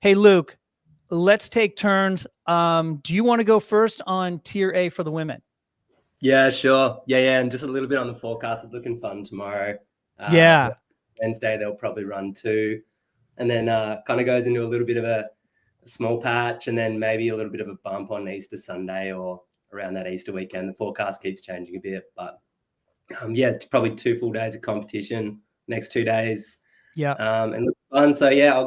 Hey, Luke, let's take turns. Do you want to go first on tier A for the women? Yeah, sure. Yeah. And just a little bit on the forecast. It's looking fun tomorrow. Yeah. Wednesday, they'll probably run 2. And then kind of goes into a little bit of a small patch and then maybe a little bit of a bump on Easter Sunday or around that Easter weekend. The forecast keeps changing a bit. But yeah, it's probably 2 full days of competition next 2 days. Yeah. And look fun. So yeah,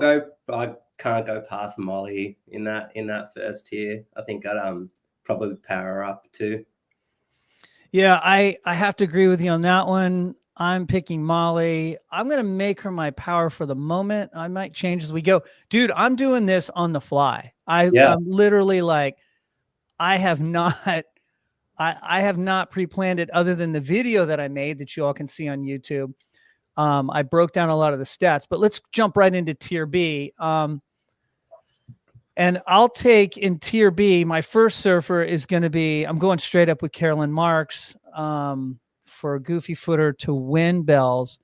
I can't go past Molly in that first tier. I think I'd probably power her up too. Yeah, I have to agree with you on that one. I'm picking Molly. I'm going to make her my power for the moment. I might change as we go. Dude, I'm doing this on the fly. I'm literally like, I have not I have not pre-planned it other than the video that I made that you all can see on YouTube. I broke down a lot of the stats, but let's jump right into tier B. And I'll take in tier B, my first surfer is going to be, I'm going straight up with Carolyn Marks for a goofy footer to win bells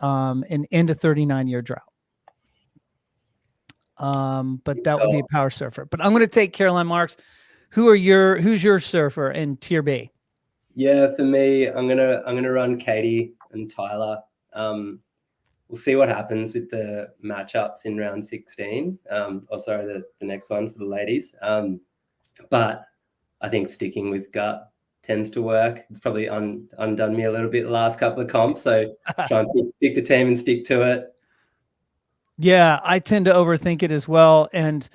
and end a 39-year drought. But that would be a power surfer. But I'm going to take Caroline Marks. Who's your surfer in tier B? Yeah, for me, I'm gonna run Katie and Tyler. We'll see what happens with the matchups in round 16. Sorry, the next one for the ladies. But I think sticking with gut tends to work. It's probably undone me a little bit the last couple of comps. So try and pick the team and stick to it. Yeah, I tend to overthink it as well. And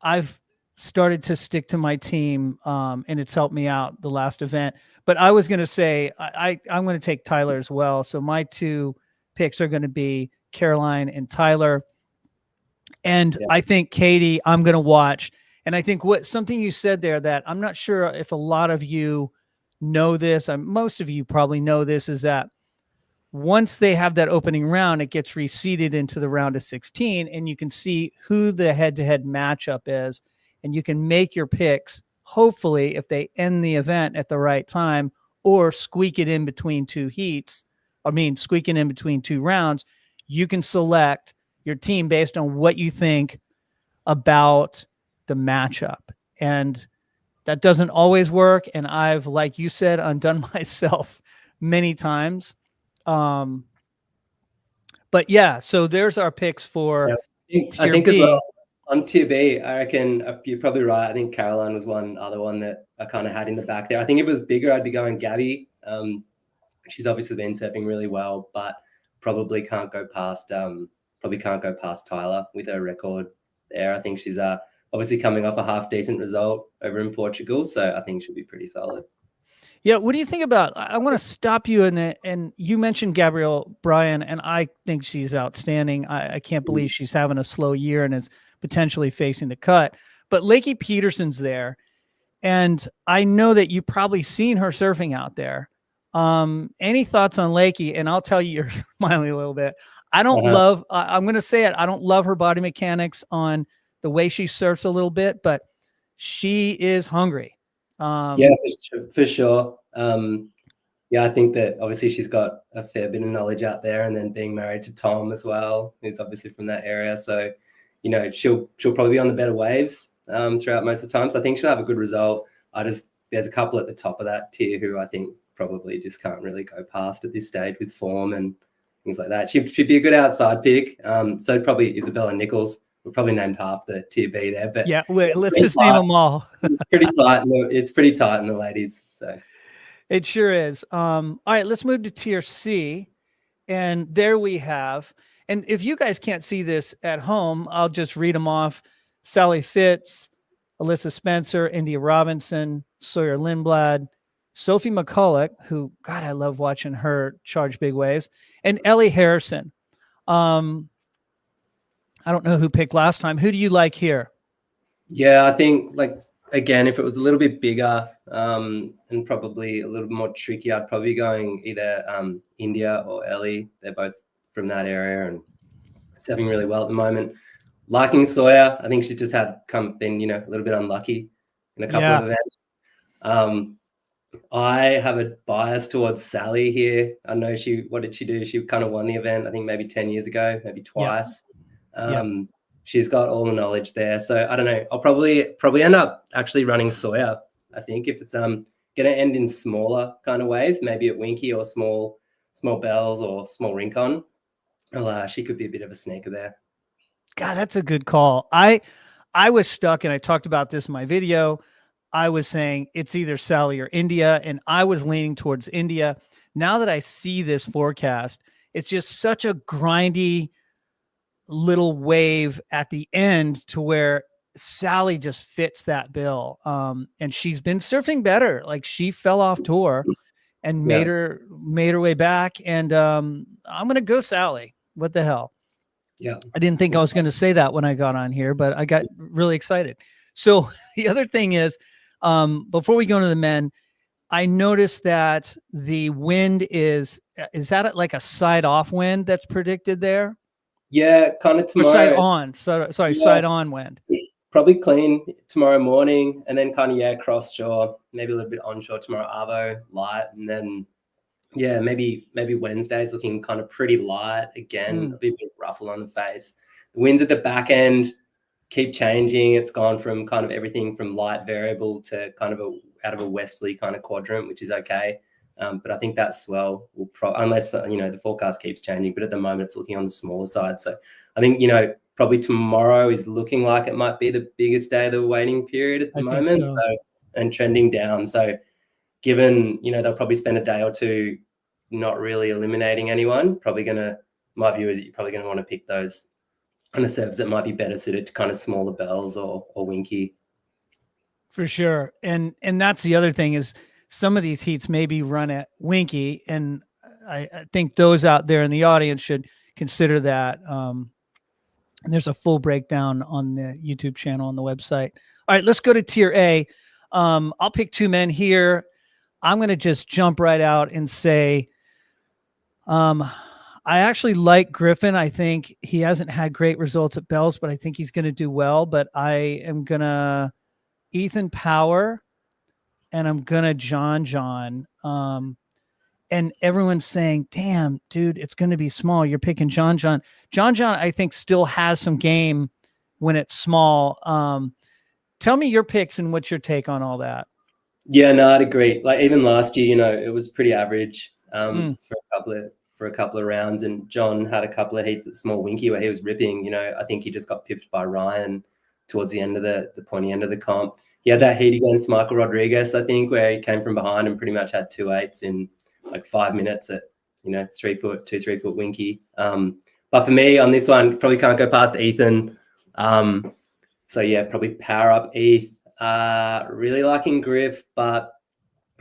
I've started to stick to my team and it's helped me out the last event. But I was going to say, I'm going to take Tyler as well. So my 2 picks are going to be Caroline and Tyler. And I think Katie, I'm going to watch. And I think something you said there that I'm not sure if a lot of you know this, most of you probably know this, is that once they have that opening round, it gets reseeded into the round of 16 and you can see who the head-to-head matchup is. And you can make your picks, hopefully, if they end the event at the right time or squeak it in between 2 heats. Squeaking in between 2 rounds, you can select your team based on what you think about the matchup. And that doesn't always work. And I've, like you said, undone myself many times. But yeah, so there's our picks for I think as well, on tier B, I reckon you're probably right. I think Caroline was one other one that I kind of had in the back there. I think if it was bigger, I'd be going Gabby. She's obviously been surfing really well, but probably can't go past Tyler with her record there. I think she's obviously coming off a half decent result over in Portugal, so I think she'll be pretty solid. Yeah, what do you think about? I want to stop you and you mentioned Gabrielle Bryan, and I think she's outstanding. I can't believe she's having a slow year and is potentially facing the cut. But Lakey Peterson's there, and I know that you've probably seen her surfing out there. Any thoughts on Lakey? And I'll tell you, you're smiling a little bit. I don't love. I'm going to say it. I don't love her body mechanics on the way she surfs a little bit, but she is hungry. Yeah, for sure. Yeah, I think that obviously she's got a fair bit of knowledge out there, and then being married to Tom as well, who's obviously from that area. So, you know, she'll probably be on the better waves throughout most of the time. So I think she'll have a good result. There's a couple at the top of that tier who I think probably just can't really go past at this stage with form and things like that. She'd be a good outside pick. So probably Isabella Nichols. We're probably named half the tier B there, but yeah, let's just name them all. It's pretty tight. It's pretty tight in the ladies. So it sure is. All right, let's move to tier C, and there we have. And if you guys can't see this at home, I'll just read them off: Sally Fitz, Alyssa Spencer, India Robinson, Sawyer Lindblad, Sophie McCulloch, who, God, I love watching her charge big waves, and Ellie Harrison. I don't know who picked last time. Who do you like here? Yeah, I think, again, if it was a little bit bigger and probably a little more tricky, I'd probably be going either India or Ellie. They're both from that area and surfing really well at the moment. Liking Sawyer, I think she just been a little bit unlucky in a couple of events. I have a bias towards Sally here. I know what did she do? She kind of won the event, I think maybe 10 years ago, maybe twice. she's got all the knowledge there. So I don't know. I'll probably end up actually running Sawyer. I think if it's going to end in smaller kind of waves, maybe at Winky or small bells or small Rincon. She could be a bit of a sneaker there. God, that's a good call. I was stuck, and I talked about this in my video. I was saying it's either Sally or India, and I was leaning towards India. Now that I see this forecast, it's just such a grindy little wave at the end to where Sally just fits that bill. And she's been surfing better. Like, she fell off tour and made her way back. And I'm gonna go Sally. What the hell? Yeah. I didn't think I was going to say that when I got on here, but I got really excited. So the other thing is, before we go into the men, I noticed that the wind is that like a side off wind that's predicted there? Yeah, kind of tomorrow. Or side on. Side on wind. Probably clean tomorrow morning, and then kind of cross shore, maybe a little bit onshore tomorrow, Arvo light, and then maybe Wednesday's looking kind of pretty light again, a bit ruffle on the face. The winds at the back end keep changing. It's gone from kind of everything from light variable to kind of out of a westerly kind of quadrant, which is okay. But I think that swell will unless the forecast keeps changing. But at the moment, it's looking on the smaller side. So I think probably tomorrow is looking like it might be the biggest day of the waiting period at the moment. So and trending down. So given they'll probably spend a day or two not really eliminating anyone, my view is you're probably going to want to pick those kind of serves that might be better suited to kind of smaller bells or Winky. For sure. And that's the other thing is some of these heats maybe run at Winky, and I think those out there in the audience should consider that. And there's a full breakdown on the YouTube channel on the website. All right, let's go to tier A. I'll pick two men here. I'm going to just jump right out and say, I actually like Griffin. I think he hasn't had great results at Bells, but I think he's going to do well. But I am going to Ethan Power, and I'm going to John. And everyone's saying, damn, dude, it's going to be small. You're picking John. John, I think, still has some game when it's small. Tell me your picks and what's your take on all that. Yeah, no, I'd agree. Like even last year, it was pretty average for a couple of rounds, and John had a couple of heats at small Winky where he was ripping. I think he just got pipped by Ryan towards the end of the pointy end of the comp. He had that heat against Michael Rodriguez, I think, where he came from behind and pretty much had 2 8s in like 5 minutes at 3 foot, 3 foot Winky. But for me on this one, probably can't go past Ethan. So yeah, probably power up ETH. Really liking Griff, but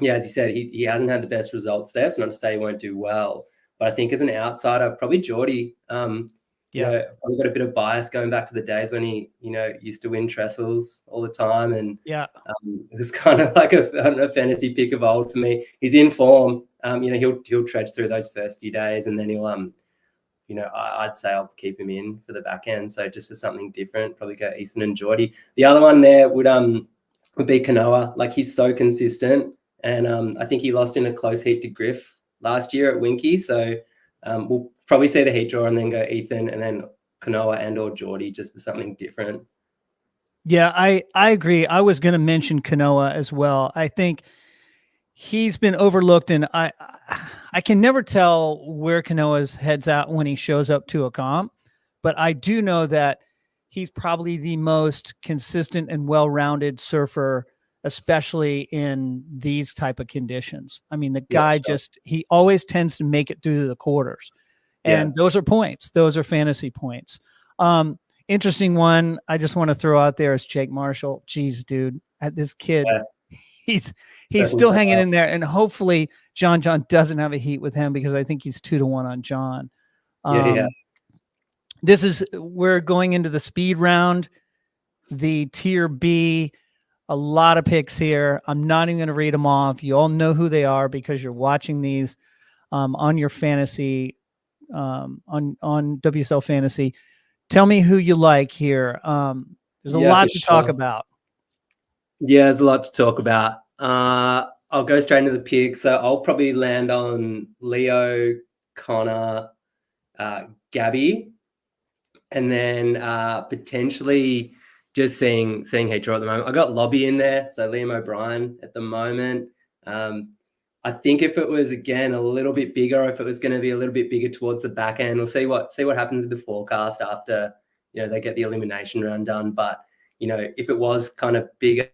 yeah, as you said, he hasn't had the best results there. It's not to say he won't do well, but I think as an outsider, probably Geordie. Probably got a bit of bias going back to the days when he, used to win trestles all the time, and it was kind of like a fantasy pick of old for me. He's in form. He'll trudge through those first few days, and then he'll I'd say I'll keep him in for the back end. So just for something different, probably go Ethan and Geordie. The other one there would be Kanoa. Like, he's so consistent, and I think he lost in a close heat to Griff last year at Winky. So we'll probably see the heat draw and then go Ethan and then Kanoa and or Geordie just for something different. Yeah, I agree. I was going to mention Kanoa as well. I think he's been overlooked, and I can never tell where Kanoa's heads out when he shows up to a comp, but I do know that he's probably the most consistent and well-rounded surfer, especially in these type of conditions. I mean, the guy he always tends to make it through the quarters, and those are points. Those are fantasy points. Interesting one I just want to throw out there is Jake Marshall. Jeez, dude, this kid, he's still hanging in there, and hopefully John doesn't have a heat with him, because I think he's 2-1 on John. We're going into the speed round, the tier B. A lot of picks here. I'm not even going to read them off. You all know who they are because you're watching these on your fantasy, on WSL Fantasy. Tell me who you like here. There's a lot to talk about. Yeah, there's a lot to talk about. I'll go straight into the picks. So I'll probably land on Leo, Connor, Gabby. And then potentially just seeing heat draw at the moment. I got Lobby in there, so Liam O'Brien at the moment. I think if it was again a little bit bigger, or if it was going to be a little bit bigger towards the back end, we'll see what happens with the forecast after they get the elimination round done. But if it was kind of bigger,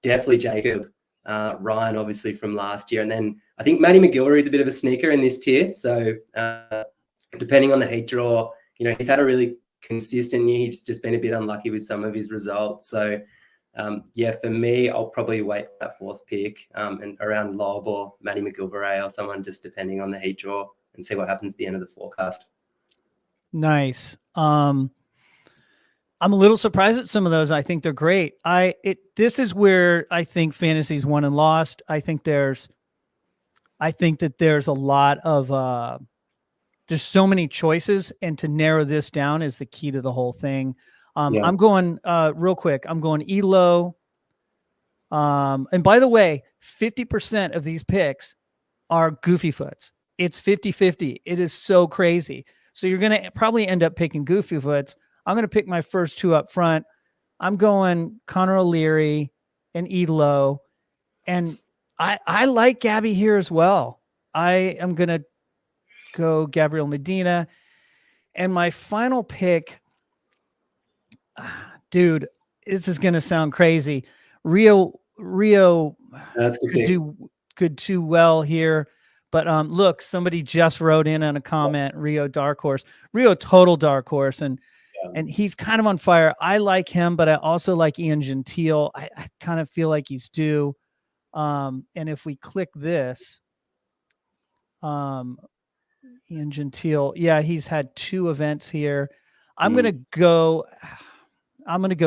definitely Jacob. Ryan, obviously from last year, and then I think Matty McGilvery is a bit of a sneaker in this tier. So depending on the heat draw, he's had a really consistent year. He's just been a bit unlucky with some of his results. So for me, I'll probably wait for that fourth pick and around Lob or Matty McGilvery or someone, just depending on the heat draw, and see what happens at the end of the forecast. Nice. I'm a little surprised at some of those. I think they're great. This is where I think fantasy's won and lost. I think that there's a lot of there's so many choices, and to narrow this down is the key to the whole thing. I'm going real quick. I'm going Elo. And by the way, 50% of these picks are goofy foots. It's 50-50. It is so crazy. So you're going to probably end up picking goofy foots. I'm going to pick my first two up front. I'm going Connor O'Leary and Elo. And I like Gabby here as well. I am going to go Gabriel Medina. And my final pick, dude, this is going to sound crazy. Rio could do well here. But look, somebody just wrote in on a comment, Rio dark horse. Rio total dark horse. And he's kind of on fire. I like him, but I also like Ian Gentile. I kind of feel like he's due. And if we click this, Ian Gentile, he's had 2 events here. I'm going to go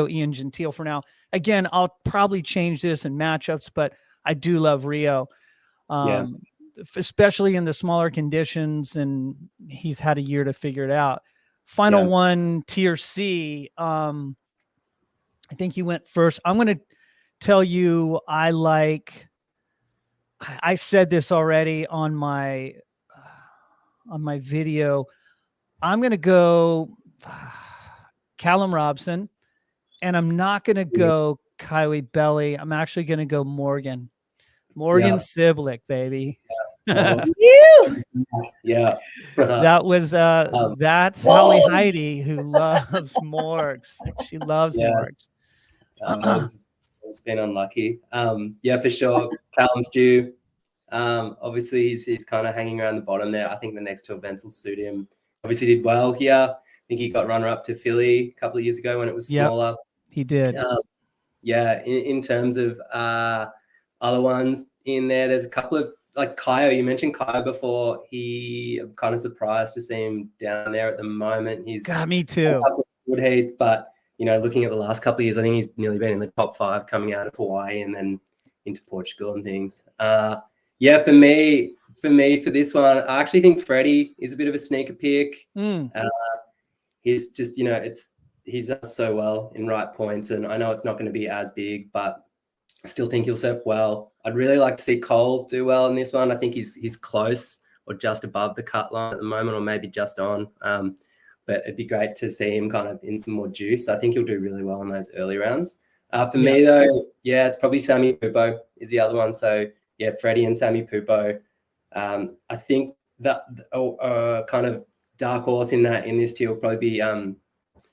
Ian Gentile for now. Again, I'll probably change this in matchups, but I do love Rio. Especially in the smaller conditions, and he's had a year to figure it out. Final one, tier C. I think you went first. I'm going to tell you, I said this already on my video. I'm going to go Callum Robson, and I'm not going to go Kaiwi Belly. I'm actually going to go Morgan Siblick, baby. That was that's Holly Heidi, who loves Morgs. She loves Morgs. It's been unlucky. For sure. Callum's due. Obviously he's kind of hanging around the bottom there. I think the next 2 events will suit him. Obviously did well here. I think he got runner up to Philly a couple of years ago when it was smaller. He did. In terms of other ones in there, there's a couple of, like Kaio. You mentioned Kaio before. I'm kind of surprised to see him down there at the moment. He's got me too. Good heats, but looking at the last couple of years, I think he's nearly been in the top 5 coming out of Hawaii and then into Portugal and things. For me for this one, I actually think Freddie is a bit of a sneaker pick. He's just he does so well in right points, and I know it's not going to be as big, but I still think he'll surf well. I'd really like to see Cole do well in this one. I think he's close or just above the cut line at the moment, or maybe just on. But it'd be great to see him kind of in some more juice. I think he'll do really well in those early rounds. For me, though, it's probably Sammy Pupo is the other one. So, Freddie and Sammy Pupo. I think that kind of dark horse in this tier will probably be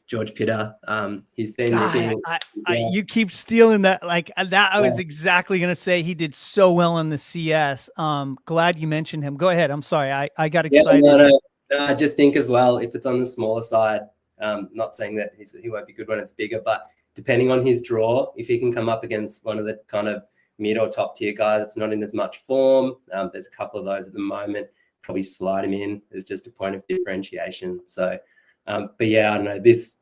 George Pitter. He's been you keep stealing that. I was exactly going to say he did so well in the CS. Glad you mentioned him. Go ahead. I'm sorry. I got excited. I just think as well, if it's on the smaller side, not saying that he won't be good when it's bigger, but depending on his draw, if he can come up against one of the kind of mid or top tier guys that's not in as much form, there's a couple of those at the moment, probably slide him in as just a point of differentiation. So, I don't know, this,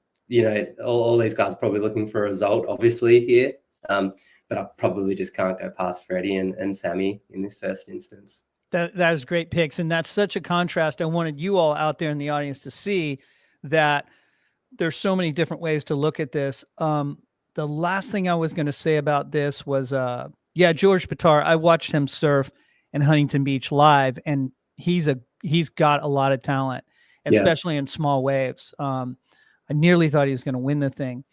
all these guys are probably looking for a result, obviously, here. But I probably just can't go past Freddie and Sammy in this first instance. That was great picks. And that's such a contrast. I wanted you all out there in the audience to see that there's so many different ways to look at this. The last thing I was going to say about this was, George Pitar. I watched him surf in Huntington Beach live, and he's got a lot of talent, Yeah. especially in small waves. I nearly thought he was going to win the thing.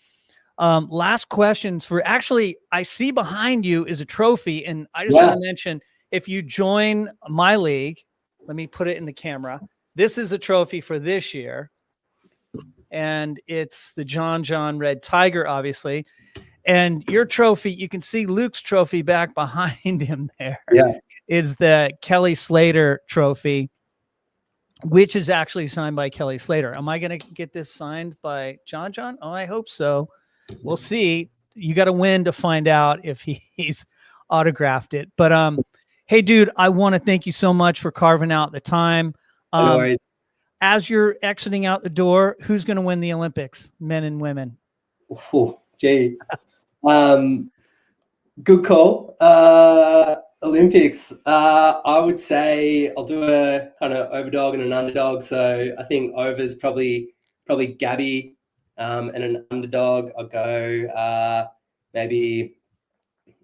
Last questions for actually, I see behind you is a trophy. And I just want to mention, if you join my league, let me put it in the camera. This is a trophy for this year. And it's the John Red Tiger, obviously. And your trophy, you can see Luke's trophy back behind him there. Yeah. Is the Kelly Slater trophy, which is actually signed by Kelly Slater. Am I going to get this signed by John? Oh, I hope so. We'll see. You got to win to find out if he's autographed it. But hey, dude, I want to thank you so much for carving out the time. No worries. As you're exiting out the door, who's going to win the Olympics, men and women? Oh, gee. Good call. Olympics. I would say I'll do a kind of overdog and an underdog. So I think overs probably Gabby, and an underdog. I'll go maybe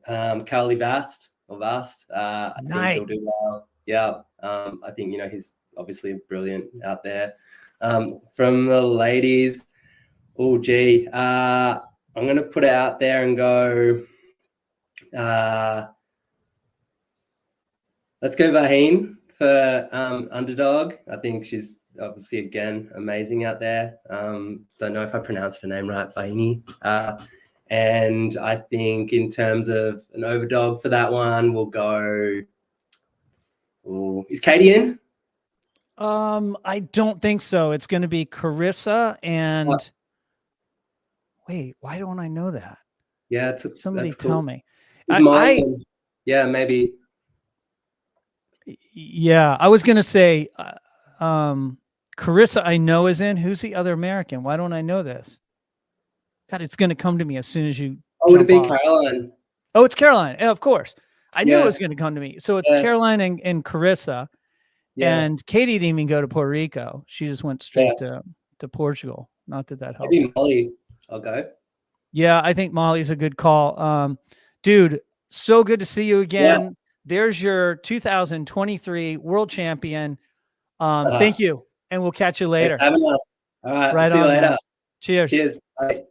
Carly Vast or Vast. I think he'll do well. Yeah. I think he's obviously brilliant out there. From the ladies, oh gee, I'm gonna put it out there and go. Let's go Vaheen for underdog. I think she's obviously again amazing out there. Don't know if I pronounced her name right, Vahini. And I think in terms of an overdog for that one, we'll go. Ooh, is Katie in? I don't think so. It's going to be Carissa and. What? Wait, why don't I know that? Yeah, somebody that's tell cool. me. Yeah, maybe. Yeah, I was gonna say, Carissa, I know is in. Who's the other American? Why don't I know this? God, it's gonna come to me as soon as you. Oh, would it be Caroline? Oh, it's Caroline. Yeah, of course. I knew it was gonna come to me. So it's Caroline and Carissa. Yeah. And Katie didn't even go to Puerto Rico. She just went straight to Portugal. Not that helped. Maybe Molly. I'll go. Yeah, I think Molly's a good call. Dude, so good to see you again. Yeah. There's your 2023 world champion. Thank you. And we'll catch you later. Thanks for having us. All right. Right see you on, later. Man. Cheers. Cheers. Bye.